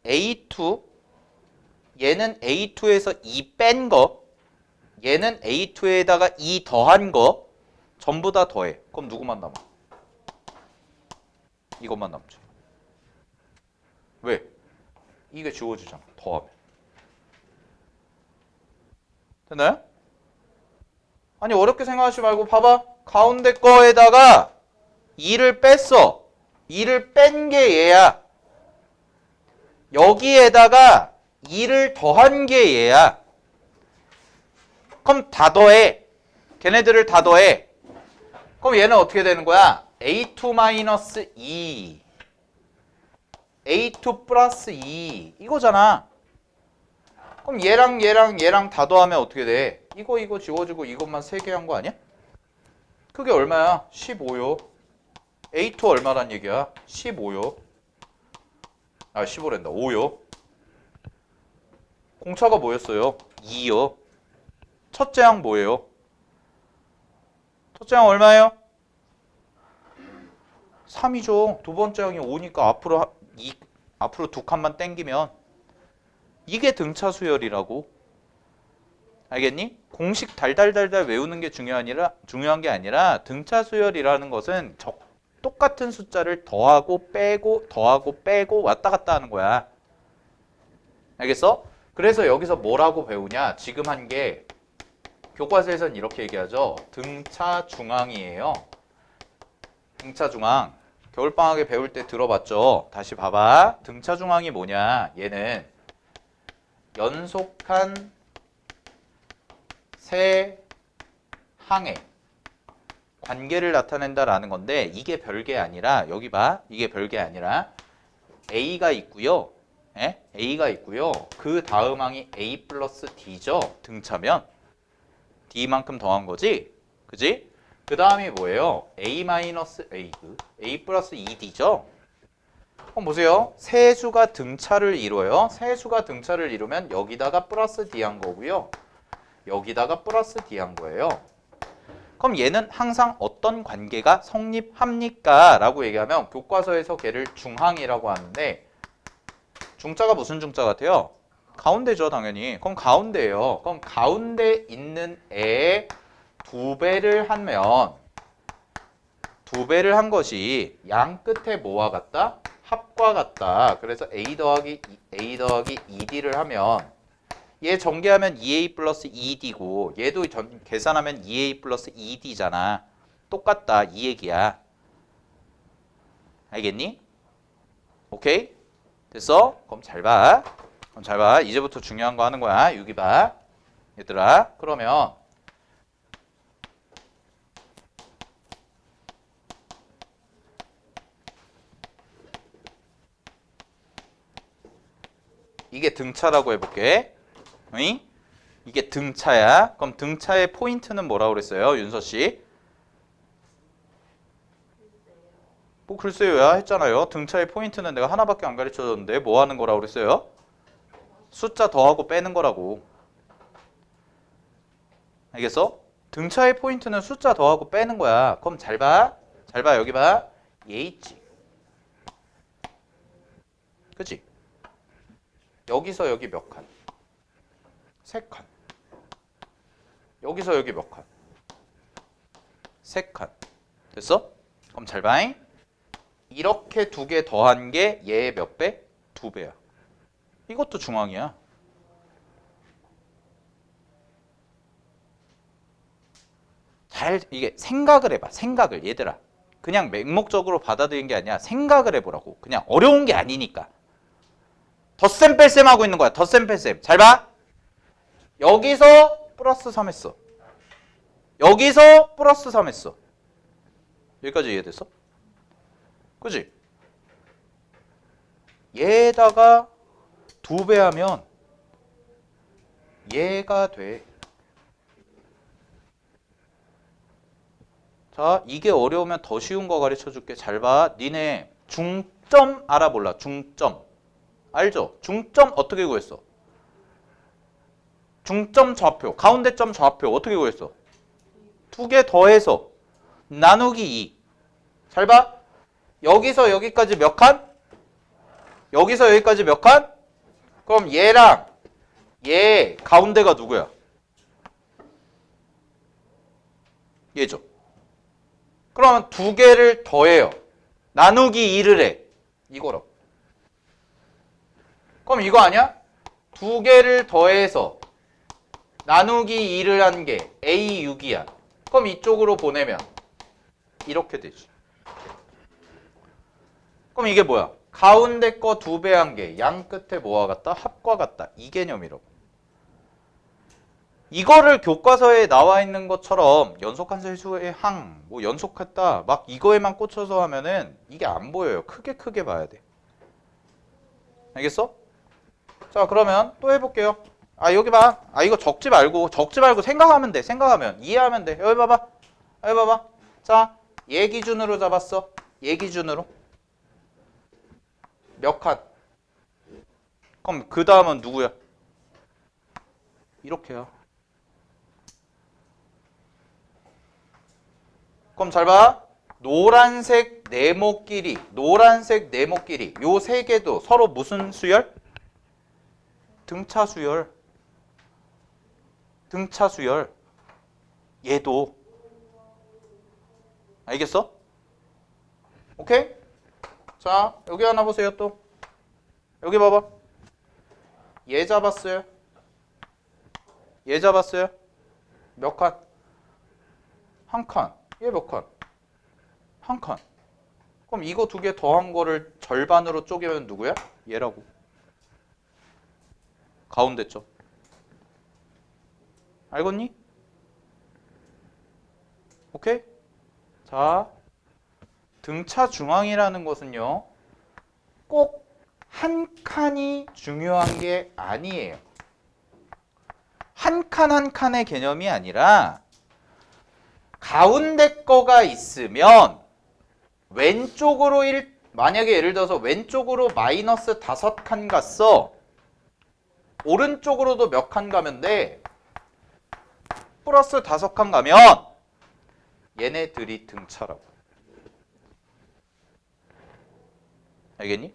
A2 얘는 A2에서 2 뺀 거 얘는 A2에다가 2 더한 거 전부 다 더해. 그럼 누구만 남아? 이것만 남죠. 왜? 이게 지워지잖아. 더하면. 됐나요? 아니 어렵게 생각하지 말고 봐봐. 가운데 거에다가 2를 뺐어. 2를 뺀 게 얘야. 여기에다가 2를 더한 게 얘야. 그럼 다 더해. 걔네들을 다 더해. 그럼 얘는 어떻게 되는 거야? A2-2 A2 플러스 2 이거잖아. 그럼 얘랑 다 더하면 어떻게 돼? 이거 지워지고 이것만 3개 한 거 아니야? 그게 얼마야? 15요. A2 얼마란 얘기야? 15요. 아 15란다. 5요. 공차가 뭐였어요? 2요. 첫째 항 뭐예요? 첫째 항 얼마예요? 3이죠. 두 번째 항이 5니까 앞으로 두 칸만 땡기면 이게 등차 수열이라고. 알겠니? 공식 달달달달 외우는 게 중요한 게 아니라 등차 수열이라는 것은 똑같은 숫자를 더하고 빼고 왔다 갔다 하는 거야. 알겠어? 그래서 여기서 뭐라고 배우냐? 지금 한 게 교과서에선 이렇게 얘기하죠. 등차 중앙이에요. 등차 중앙. 겨울방학에 배울 때 들어봤죠? 다시 봐봐. 등차 중앙이 뭐냐? 얘는 연속한 세 항의 관계를 나타낸다라는 건데 이게 별게 아니라 여기 봐. 이게 별게 아니라 A가 있고요. 예? A가 있고요. 그 다음 항이 A 플러스 D죠. 등차면 D만큼 더한 거지. 그지? 그 다음이 뭐예요? A 마이너스 A, A 플러스 2D죠. 그럼 보세요. 세수가 등차를 이뤄요. 세수가 등차를 이루면 여기다가 플러스 D 한 거고요. 여기다가 플러스 D 한 거예요. 그럼 얘는 항상 어떤 관계가 성립합니까? 라고 얘기하면 교과서에서 걔를 중항이라고 하는데 중자가 무슨 중자 같아요? 가운데죠, 당연히. 그럼 가운데예요. 그럼 가운데 있는 애의 2배를 하면 2배를 한 것이 양 끝에 뭐와 같다? 합과 같다. 그래서 A 더하기 2D를 하면 얘 전개하면 2A 플러스 2D고 얘도 계산하면 2A 플러스 2D잖아. 똑같다. 이 얘기야. 알겠니? 오케이? 됐어? 그럼 잘 봐. 이제부터 중요한 거 하는 거야. 여기 봐. 얘들아. 그러면 이게 등차라고 해볼게. 응? 이게 등차야. 그럼 등차의 포인트는 뭐라고 그랬어요? 윤서 씨? 뭐 글쎄요야 했잖아요. 등차의 포인트는 내가 하나밖에 안 가르쳐줬는데 뭐 하는 거라고 그랬어요? 숫자 더하고 빼는 거라고. 알겠어? 등차의 포인트는 숫자 더하고 빼는 거야. 그럼 잘 봐. 여기 봐. 얘 있지. 그치? 여기서 여기 몇 칸? 3칸. 여기서 여기 몇 칸? 3칸. 됐어? 그럼 잘 봐. 이렇게 2개 더한 게 얘의 몇 배? 2배야. 이것도 중앙이야. 이게 생각을 해봐. 얘들아. 그냥 맹목적으로 받아들인 게 아니라 생각을 해보라고. 그냥 어려운 게 아니니까. 덧셈 뺄셈 하고 있는 거야. 덧셈 뺄셈. 잘 봐. 여기서 플러스 3 했어. 여기서 플러스 3 했어. 여기까지 이해됐어? 그치? 얘에다가 2배 하면 얘가 돼. 자, 이게 어려우면 더 쉬운 거 가르쳐 줄게. 잘 봐. 니네 중점 알아 몰라? 중점. 알죠? 중점 어떻게 구했어? 중점 좌표, 가운데 점 좌표 어떻게 구했어? 2개 더해서 나누기 2. 잘 봐. 여기서 여기까지 몇 칸? 여기서 여기까지 몇 칸? 그럼 얘랑 얘 가운데가 누구야? 얘죠. 그러면 두 개를 더해요. 나누기 2를 해. 이거로. 그럼 이거 아니야? 두 개를 더해서 나누기 2를 한 게 A6이야. 그럼 이쪽으로 보내면 이렇게 되지. 그럼 이게 뭐야? 가운데 거 2배 한 게 양 끝에 뭐와 같다? 합과 같다. 이 개념이라고. 이거를 교과서에 나와 있는 것처럼 연속한세수의 항, 뭐 연속했다, 막 이거에만 꽂혀서 하면은 이게 안 보여요. 크게 봐야 돼. 알겠어? 자, 그러면 또 해볼게요. 아, 여기 봐. 아, 이거 적지 말고 생각하면 돼. 생각하면. 이해하면 돼. 여기 봐봐. 여기 봐봐. 자, 얘 기준으로 잡았어. 얘 기준으로. 몇 칸? 그럼 그 다음은 누구야? 이렇게요. 그럼 잘 봐. 노란색 네모끼리 요 세 개도 서로 무슨 수열? 등차 수열. 얘도. 알겠어? 오케이? 자, 여기 하나 보세요 또. 여기 봐봐. 얘 잡았어요. 몇 칸? 한 칸. 얘 몇 칸? 한 칸. 그럼 이거 두 개 더한 거를 절반으로 쪼개면 누구야? 얘라고. 가운데 쪽. 알겠니? 오케이? 자, 등차 중앙이라는 것은요. 꼭 한 칸이 중요한 게 아니에요. 한 칸의 개념이 아니라 가운데 거가 있으면 왼쪽으로 만약에 예를 들어서 왼쪽으로 마이너스 5칸 갔어. 오른쪽으로도 몇 칸 가면 돼? 플러스 5칸 가면 얘네들이 등차라고. 알겠니?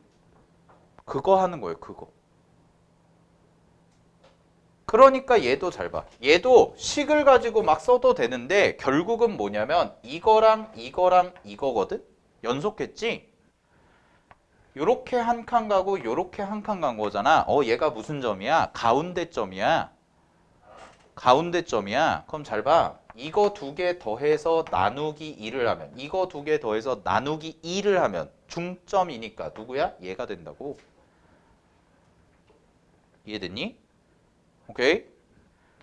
그거 하는 거예요. 그거. 그러니까 얘도 잘 봐. 얘도 식을 가지고 막 써도 되는데 결국은 뭐냐면 이거랑 이거거든? 연속했지? 요렇게 한 칸 가고 요렇게 한 칸 간 거잖아. 얘가 무슨 점이야? 가운데 점이야. 그럼 잘 봐. 이거 두 개 더해서 나누기 2를 하면 이거 두 개 더해서 나누기 2를 하면 중점이니까 누구야? 얘가 된다고. 이해됐니? 오케이?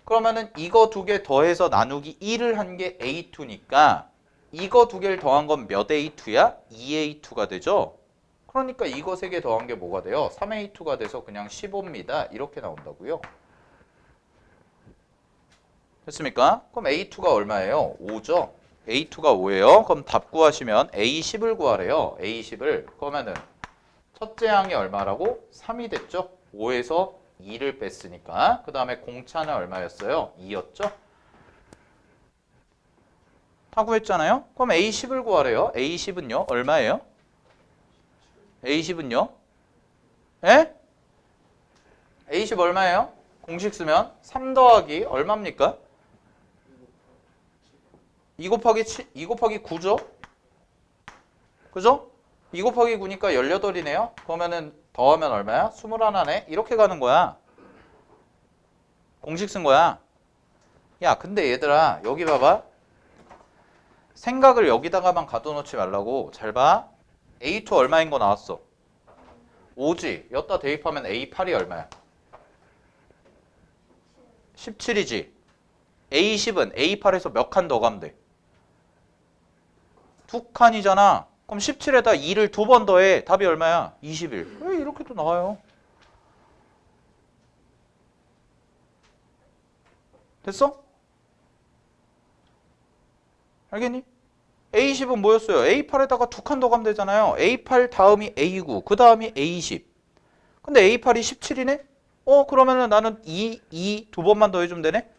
그러면은 이거 두 개 더해서 나누기 1을 한 게 A2니까 이거 두 개를 더한 건 몇 A2야? 2A2가 되죠? 그러니까 이거 세 개 더한 게 뭐가 돼요? 3A2가 돼서 그냥 15입니다. 이렇게 나온다고요. 됐습니까? 그럼 A2가 얼마예요? 5죠? A2가 5예요. 그럼 답 구하시면 A10을 구하래요. A10을. 그러면은 첫째 항이 얼마라고? 3이 됐죠? 5에서 2를 뺐으니까. 그 다음에 공차는 얼마였어요? 2였죠? 다 구했잖아요? 그럼 A10을 구하래요. A10은요? 얼마예요? A10은요? 에? A10 얼마예요? 공식 쓰면 3 더하기 얼마입니까? 2 곱하기 9죠? 그죠? 2 곱하기 9니까 18이네요. 그러면은 더하면 얼마야? 21네. 이렇게 가는 거야. 공식 쓴 거야. 야, 근데 얘들아, 여기 봐봐. 생각을 여기다가만 가둬놓지 말라고. 잘 봐. A2 얼마인 거 나왔어? 5지. 여기다 대입하면 A8이 얼마야? 17이지. A10은 A8에서 몇 칸 더 가면 돼? 2칸이잖아. 그럼 17에다 2를 2번 더해. 답이 얼마야? 21. 왜 이렇게 또 나와요? 됐어? 알겠니? A10은 뭐였어요? A8에다가 2칸 더 가면 되잖아요. A8 다음이 A9, 그 다음이 A10. 근데 A8이 17이네? 그러면은 나는 2 두 번만 더 해주면 되네?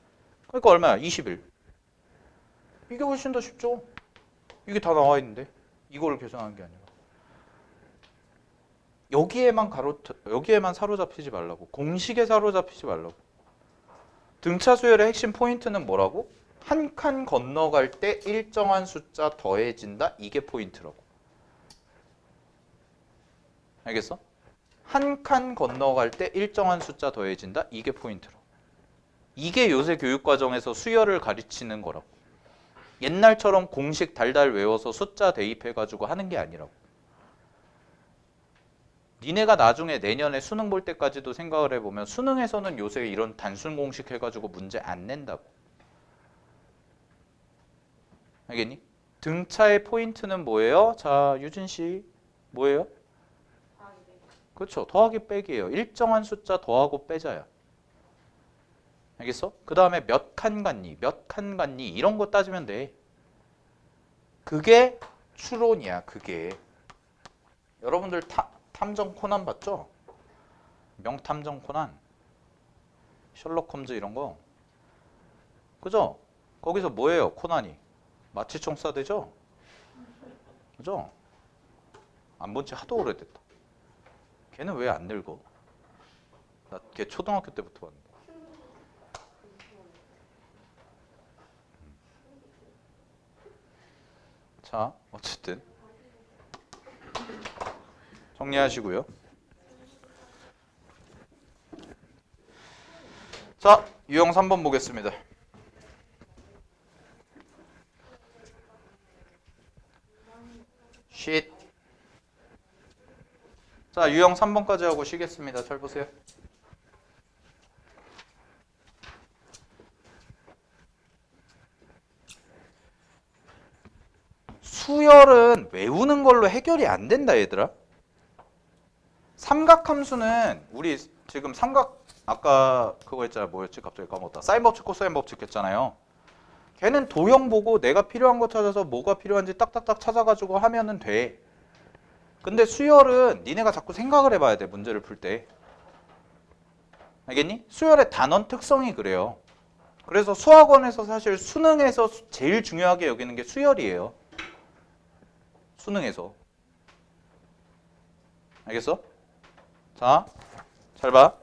그러니까 얼마야? 21. 이게 훨씬 더 쉽죠? 이게 다 나와 있는데. 이거를 계산하는 게 아니라. 여기에만 사로잡히지 말라고. 공식에 사로잡히지 말라고. 등차 수열의 핵심 포인트는 뭐라고? 한 칸 건너갈 때 일정한 숫자 더해진다. 이게 포인트라고. 알겠어? 한 칸 건너갈 때 일정한 숫자 더해진다. 이게 포인트라고. 이게 요새 교육과정에서 수열을 가르치는 거라고. 옛날처럼 공식 달달 외워서 숫자 대입해가지고 하는 게 아니라고. 니네가 나중에 내년에 수능 볼 때까지도 생각을 해보면 수능에서는 요새 이런 단순 공식 해가지고 문제 안 낸다고. 알겠니? 등차의 포인트는 뭐예요? 자, 유진 씨 뭐예요? 그렇죠. 더하기 빼기예요. 일정한 숫자 더하고 빼자야. 알겠어? 그 다음에 몇 칸 갔니? 몇 칸 갔니? 이런 거 따지면 돼. 그게 추론이야. 그게. 여러분들 탐정 코난 봤죠? 명탐정 코난, 셜록 홈즈 이런 거. 그죠? 거기서 뭐예요? 코난이. 마취총 쏴대죠? 그죠? 안 본 지 하도 오래됐다. 걔는 왜 안 늙어? 나 걔 초등학교 때부터 봤는데. 자, 어쨌든 정리하시고요. 자, 유형 3번 보겠습니다. 쉿. 자, 유형 3번까지 하고 쉬겠습니다. 잘 보세요. 수열은 외우는 걸로 해결이 안 된다, 얘들아. 삼각함수는 우리 지금 삼각 아까 그거 했잖아. 뭐였지? 갑자기 까먹었다. 사인 법칙, 코사인 법칙 했잖아요. 걔는 도형 보고 내가 필요한 거 찾아서 뭐가 필요한지 딱딱딱 찾아가지고 하면은 돼. 근데 수열은 니네가 자꾸 생각을 해봐야 돼. 문제를 풀 때. 알겠니? 수열의 단원 특성이 그래요. 그래서 수학원에서 사실 수능에서 제일 중요하게 여기는 게 수열이에요. 수능에서. 알겠어? 자, 잘 봐.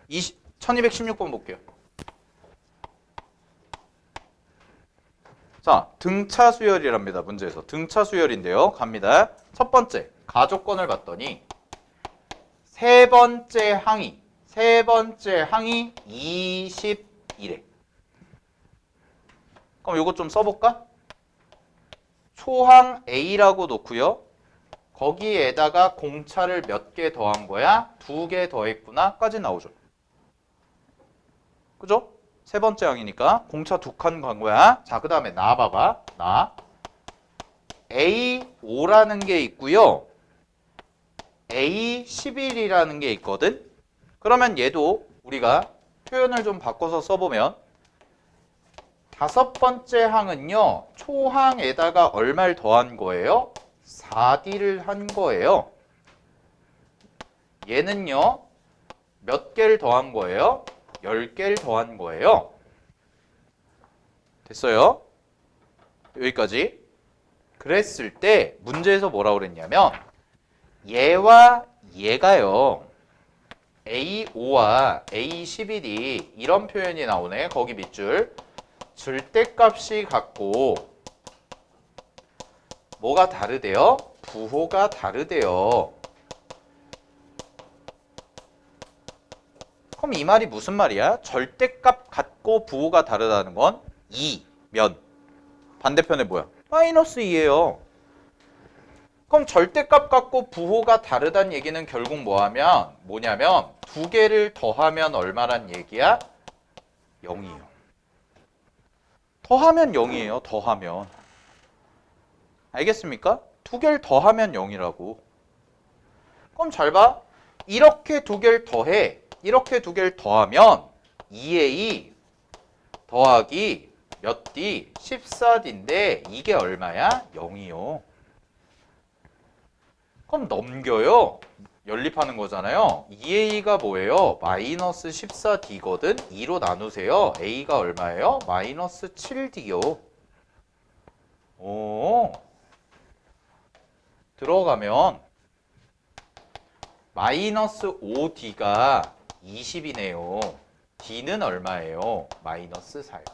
1216번 볼게요. 자, 등차 수열이랍니다. 문제에서. 등차 수열인데요. 갑니다. 첫 번째, 가족권을 봤더니 세 번째 항이 21이래. 그럼 이거 좀 써볼까? 초항 A라고 놓고요. 거기에다가 공차를 몇 개 더한 거야? 2개 더했구나 까지 나오죠. 그죠? 세 번째 항이니까 공차 2칸 간 거야. 자, 그 다음에 나 봐봐. 나 A5라는 게 있고요. A11이라는 게 있거든. 그러면 얘도 우리가 표현을 좀 바꿔서 써보면 다섯 번째 항은요. 초항에다가 얼마를 더한 거예요? 4D를 한 거예요. 얘는요. 몇 개를 더한 거예요? 10개를 더한 거예요. 됐어요? 여기까지. 그랬을 때 문제에서 뭐라고 그랬냐면 얘와 얘가요. A5와 A11이 이런 표현이 나오네. 거기 밑줄. 절대값이 같고 뭐가 다르대요? 부호가 다르대요. 그럼 이 말이 무슨 말이야? 절대값 같고 부호가 다르다는 건 2면 반대편에 뭐야? 마이너스 2예요. 그럼 절대값 같고 부호가 다르다는 얘기는 결국 뭐냐면 2개를 더하면 얼마란 얘기야? 0이에요. 더하면 0이에요. 더하면. 알겠습니까? 2개를 더하면 0이라고. 그럼 잘 봐. 이렇게 2개를 더해. 이렇게 2개를 더하면 2A 더하기 몇 D? 14D인데 이게 얼마야? 0이요. 그럼 넘겨요. 연립하는 거잖아요. 2A가 뭐예요? 마이너스 14D거든. 2로 나누세요. A가 얼마예요? 마이너스 7D요. 오. 들어가면 마이너스 5D가 20이네요. D는 얼마예요? 마이너스 4요.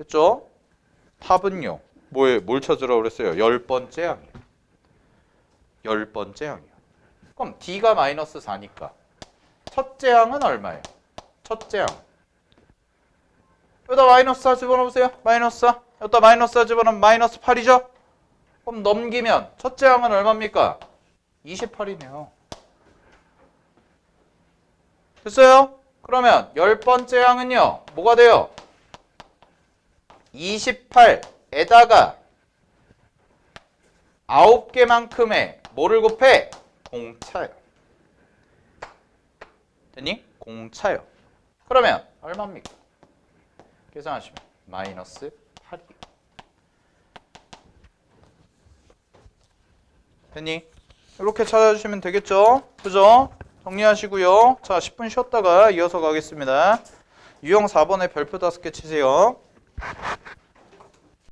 됐죠? 합은요. 뭘 찾으라고 그랬어요? 10번째 항이에요. 10번째 항이에요. 그럼 D가 마이너스 4니까 첫째 항은 얼마예요? 첫째 항. 여기다 마이너스 4 집어넣으세요. 마이너스 4. 여기다 마이너스 4 집어넣으면 마이너스 8이죠? 그럼 넘기면 첫째 항은 얼마입니까? 28이네요. 됐어요? 그러면 10번째 항은요. 뭐가 돼요? 28에다가 9개만큼의 뭐를 곱해? 공차요. 됐니? 공차요. 그러면 얼마입니까? 계산하시면 마이너스 8이요. 됐니? 이렇게 찾아주시면 되겠죠? 그죠? 정리하시고요. 자, 10분 쉬었다가 이어서 가겠습니다. 유형 4번에 별표 5개 치세요.